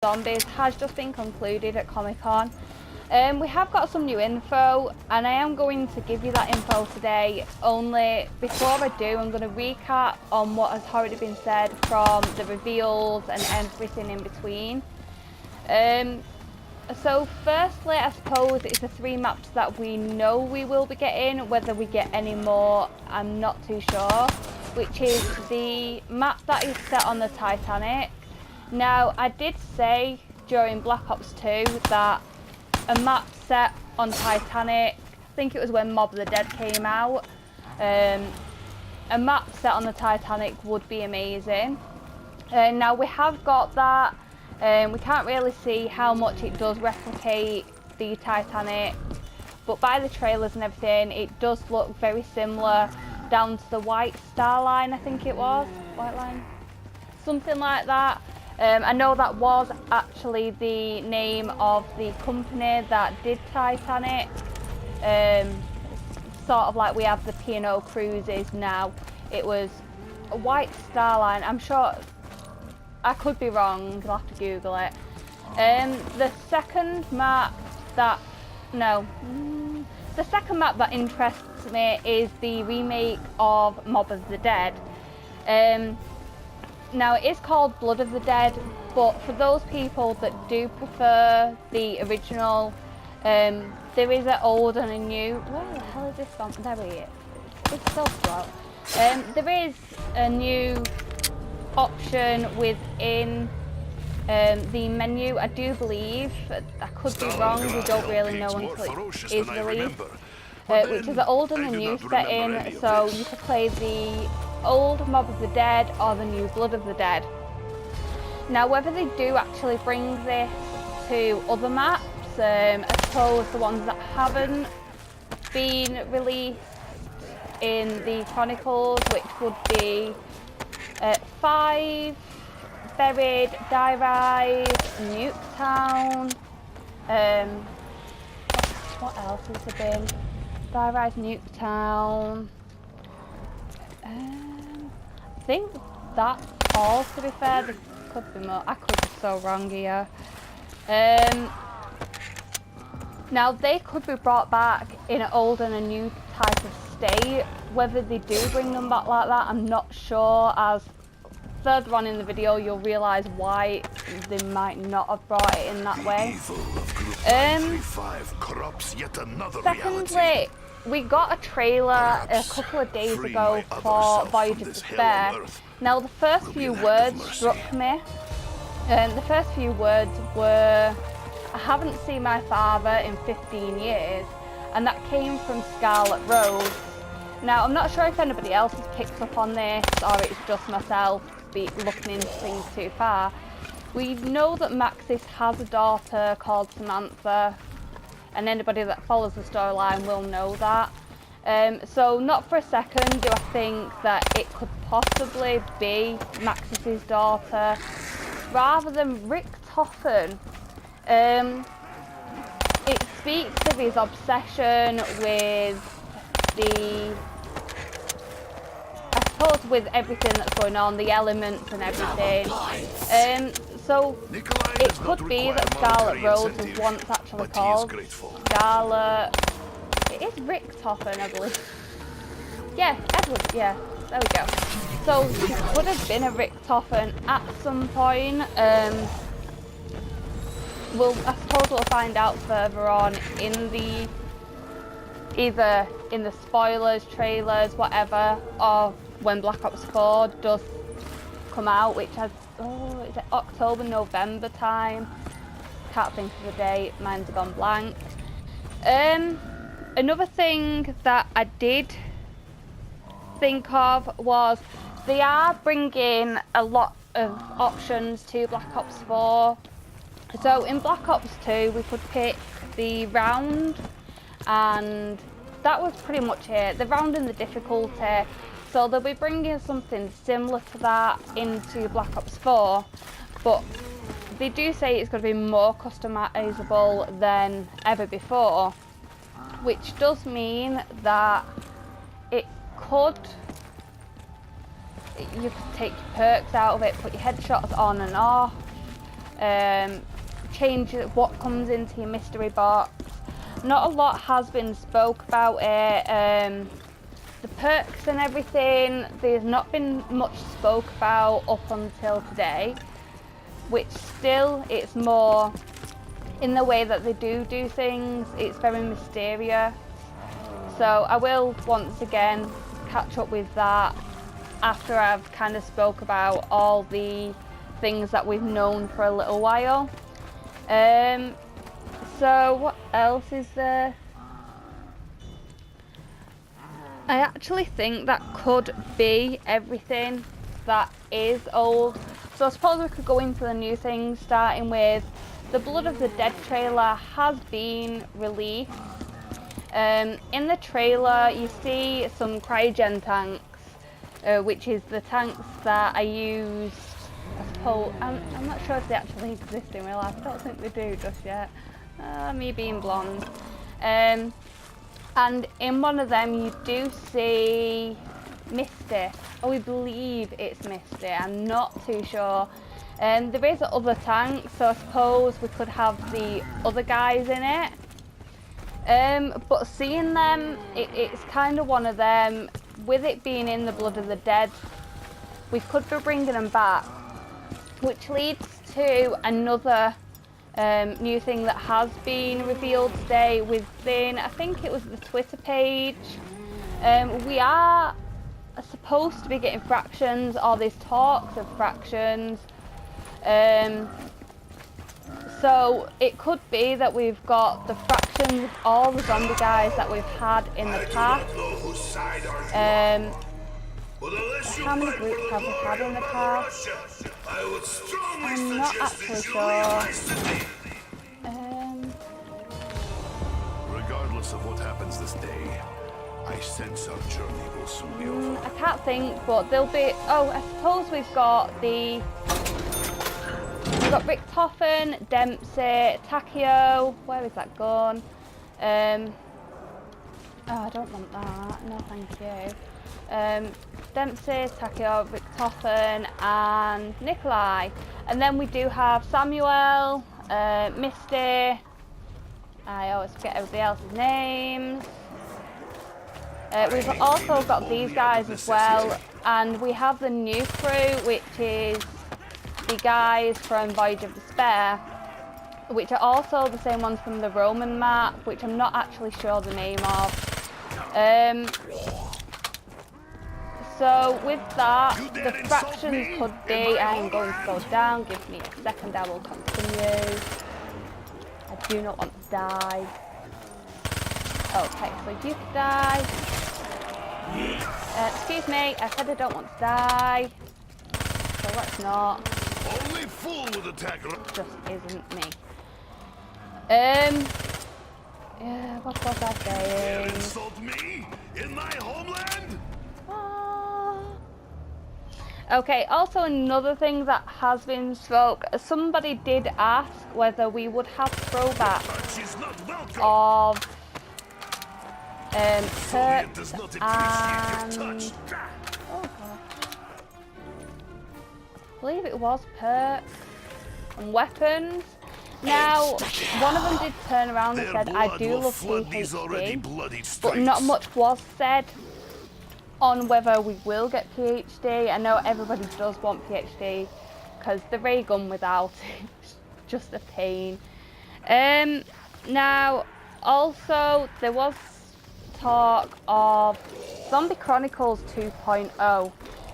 Zombies has just been concluded at Comic-Con. We have got some new info, and I am going to give you that info today. Only before I do, I'm going to recap on what has already been said from the reveals and everything in between. So firstly, I suppose it's the 3 maps that we know we will be getting. Whether we get any more, I'm not too sure. Which is the map that is set on the Titanic. Now, I did say during Black Ops 2 that a map set on Titanic, I think it was when Mob of the Dead came out, a map set on the Titanic would be amazing. Now, we have got that. We can't really see how much it does replicate the Titanic, but by the trailers and everything, it does look very similar down to the White Star Line, I think it was. White Line? Something like that. I know that was actually the name of the company that did Titanic. Sort of like we have the P&O Cruises now. It was a White Star Line. I'm sure, I could be wrong, I'll have to Google it. The second map that, the second map that interests me is the remake of Mob of the Dead. Now, it is called Blood of the Dead, but for those people that do prefer the original, there is an old and a new. Where the hell is this gone? There he is. It's so slow. There is a new option within the menu, I do believe. I could be wrong, we don't really know until it is released. Which is an old and a new setting, so you could play the old Mob of the Dead or the new Blood of the Dead. Now, whether they do actually bring this to other maps, I suppose the ones that haven't been released in the Chronicles, which would be 5, Buried, Die Rise, Nuketown, what else has there been? Die Rise, Nuketown. I think that's all, to be fair. There could be more. I could be so wrong here. Now, they could be brought back in an old and a new type of state. Whether they do bring them back like that, I'm not sure, as further on in the video you'll realise why they might not have brought it in that way. Secondly, we got a trailer a couple of days ago for Voyage of Despair. Now, the first few words struck me. The first few words were, I haven't seen my father in 15 years, and that came from Scarlet Rose. Now, I'm not sure if anybody else has picked up on this, or it's just myself looking into things too far. We know that Maxis has a daughter called Samantha, and anybody that follows the storyline will know that. So not for a second do I think that it could possibly be Maxis' daughter rather than Rick Toffen. It speaks of his obsession with I suppose with everything that's going on, the elements and everything. So it could be that Scarlet Rose was once actually called Scarlet. It is Rick Toffen, I believe. Yeah, Edward, yeah, there we go. So she could have been a Rick Toffen at some point. I suppose we'll find out further on in the, either in the spoilers, trailers, whatever, or when Black Ops 4 does come out, which has, is it October, November time? Can't think of the date, mine's gone blank. Another thing that I did think of was they are bringing a lot of options to Black Ops 4. So in Black Ops 2 we could pick the round, and that was pretty much it, the round and the difficulty. So they'll be bringing something similar to that into Black Ops 4, but they do say it's going to be more customizable than ever before, which does mean that it could, you could take your perks out of it, put your headshots on and off, change what comes into your mystery box. Not a lot has been spoke about it. The perks and everything, there's not been much spoke about up until today, which still, it's more in the way that they do things. It's very mysterious. So I will once again catch up with that after I've kind of spoke about all the things that we've known for a little while. So what else is there? I actually think that could be everything that is old. So I suppose we could go into the new things, starting with the Blood of the Dead trailer has been released. In the trailer you see some cryogen tanks, which is the tanks that I used, I suppose, I'm not sure if they actually exist in real life. I don't think they do just yet, me being blonde. And in one of them you do see Misty. Oh, we believe it's Misty, I'm not too sure. There is other tanks, so I suppose we could have the other guys in it. But seeing them, it's kind of one of them, with it being in the Blood of the Dead, we could be bringing them back, which leads to another new thing that has been revealed today within, I think it was the Twitter page. We are supposed to be getting fractions, or there's talks of fractions. So it could be that we've got the fractions of all the zombie guys that we've had in the past. How many groups have we had in the past? I'm not actually sure. Regardless of what happens this day, I sense our journey will soon be over. I can't think, but there'll be. Oh, I suppose we've got Richtofen, Dempsey, Takeo. Where is that gone? Oh, I don't want that. No, thank you. Dempsey, Takeo, Richtofen, and Nikolai. And then we do have Samuel, Misty. I always forget everybody else's names. We've also got these guys as well, and we have the new crew, which is the guys from Voyage of Despair, which are also the same ones from the Roman map, which I'm not actually sure the name of. So with that, the fractions could be, I am going to go down, give me a second, I will continue. I do not want to die. Okay, so you could die. Excuse me, I said I don't want to die. So let's not. Only fool would attack. Just isn't me. Yeah, what was I saying? Insult me in my homeland? Okay, also another thing that has been spoke, somebody did ask whether we would have throwbacks of perks and oh god, I believe it was perks and weapons. Now, one of them did turn around and said, I do love PhD, but not much was said on whether we will get PhD. I know everybody does want PhD because the ray gun without it's just a pain. Now, also there was talk of Zombie Chronicles 2.0.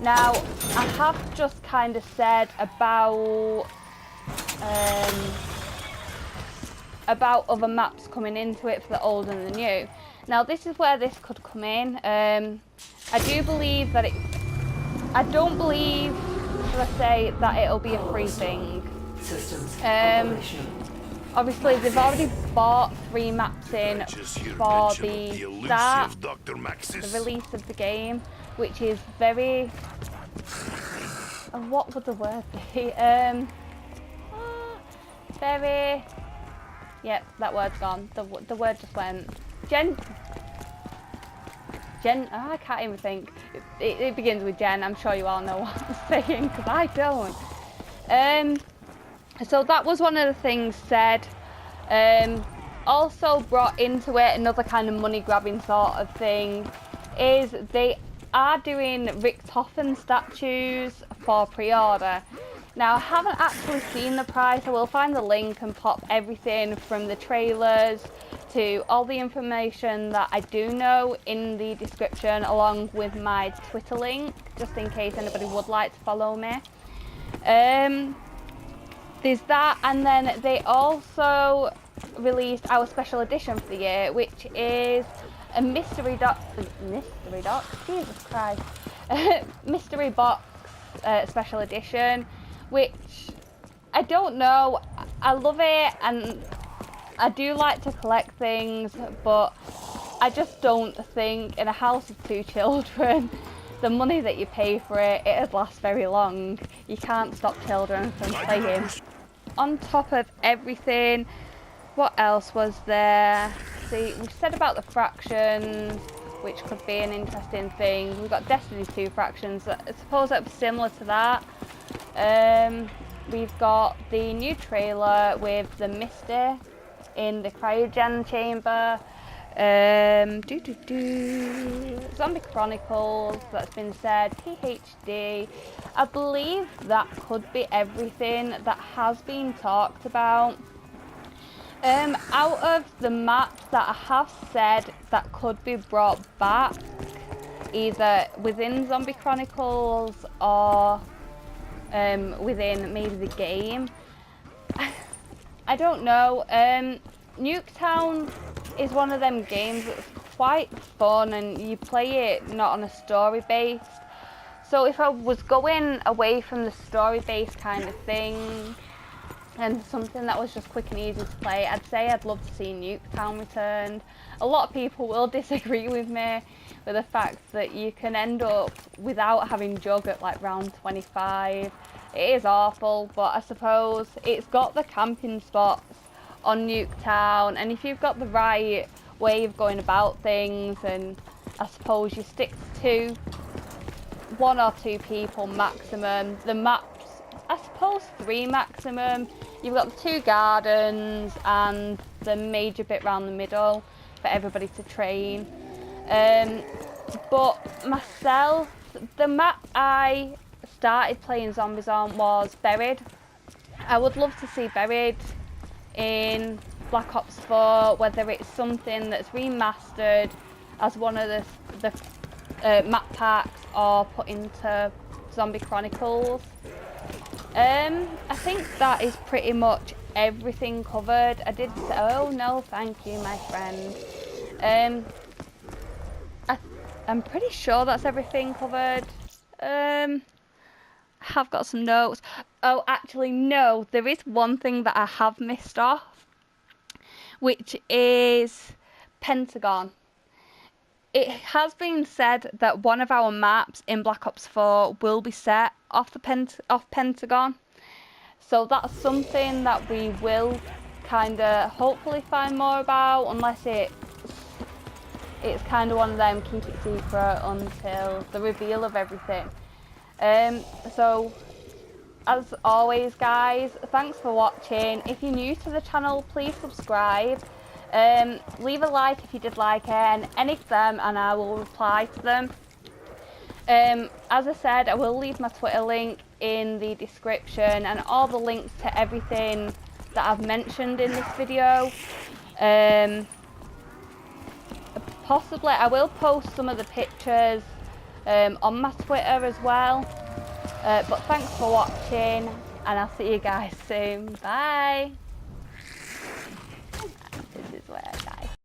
Now, I have just kind of said about other maps coming into it for the old and the new. Now, this is where this could come in. I do believe that I don't believe, should I say, that it'll be a free thing. Obviously, they've already bought 3 maps in for the start, the release of the game, which is very. What would the word be? Very. Yep, that word's gone. The word just went. I can't even think. It begins with Jen. I'm sure you all know what I'm saying because I don't. So that was one of the things said. Also brought into it another kind of money grabbing sort of thing is they are doing Richtofen statues for pre-order. Now I haven't actually seen the price. I will find the link and pop everything from the trailers to all the information that I do know in the description, along with my Twitter link, just in case anybody would like to follow me. There's that, and then they also released our special edition for the year, which is a mystery box, Jesus Christ, mystery box special edition, which I don't know, I love it, and I do like to collect things, but I just don't think in a house of 2 children, the money that you pay for it, it'd last very long. You can't stop children from playing. On top of everything, what else was there? See, we said about the fractions, which could be an interesting thing. We've got Destiny 2 fractions. I suppose that would be similar to that. We've got the new trailer with the Misty in the cryogen chamber. Zombie Chronicles, that's been said. PhD. I believe that could be everything that has been talked about. Out of the maps that I have said that could be brought back, either within Zombie Chronicles or within maybe the game, I don't know. Nuketown is one of them games that's quite fun, and you play it not on a story based. So if I was going away from the story based kind of thing and something that was just quick and easy to play, I'd say I'd love to see Nuketown returned. A lot of people will disagree with me with the fact that you can end up without having Jug at like round 25. It is awful, but I suppose it's got the camping spots on Nuketown, and if you've got the right way of going about things, and I suppose you stick to 1 or 2 people maximum, the maps, I suppose 3 maximum. You've got the 2 gardens and the major bit around the middle for everybody to train. But myself, the map I started playing zombies on was Buried. I would love to see Buried in Black Ops 4, whether it's something that's remastered as one of the map packs or put into Zombie Chronicles. I think that is pretty much everything covered. I did say, oh no thank you my friend. I'm pretty sure that's everything covered. I have got some notes. Oh, actually no, there is one thing that I have missed off, which is Pentagon. It has been said that one of our maps in Black Ops 4 will be set off Pentagon. So that's something that we will kind of hopefully find more about, unless it's kind of one of them keep it secret until the reveal of everything. So as always guys, thanks for watching. If you're new to the channel, please subscribe. Leave a like if you did like it, and any of them and I will reply to them. As I said, I will leave my Twitter link in the description and all the links to everything that I've mentioned in this video. Possibly I will post some of the pictures on my Twitter as well. But thanks for watching, and I'll see you guys soon. Bye. This is where I die.